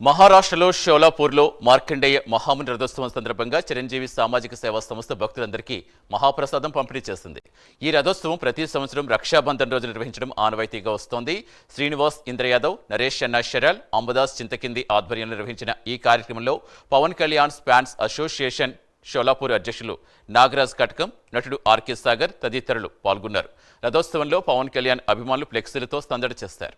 మహారాష్ట్రలో షోలాపూర్లో మార్కండేయ మహాముని రథోత్సవం సందర్భంగా చిరంజీవి సామాజిక సేవా సంస్థ భక్తులందరికీ మహాప్రసాదం పంపిణీ చేస్తుంది. ఈ రథోత్సవం ప్రతి సంవత్సరం రక్షాబంధన్ రోజు నిర్వహించడం ఆనవాయితీగా వస్తోంది. శ్రీనివాస్ ఇంద్రయాదవ్, నరేష్ చెన్నా షెరాల్, అంబదాస్ చింతకింది ఆధ్వర్యంలో నిర్వహించిన ఈ కార్యక్రమంలో పవన్ కళ్యాణ్ ఫ్యాన్స్ అసోసియేషన్ షోలాపూర్ అధ్యక్షులు నాగరాజ్ కటకం, నటుడు ఆర్కే సాగర్ తదితరులు పాల్గొన్నారు. రథోత్సవంలో పవన్ కళ్యాణ్ అభిమానులు ఫ్లెక్సీలతో సందడి చేస్తారు.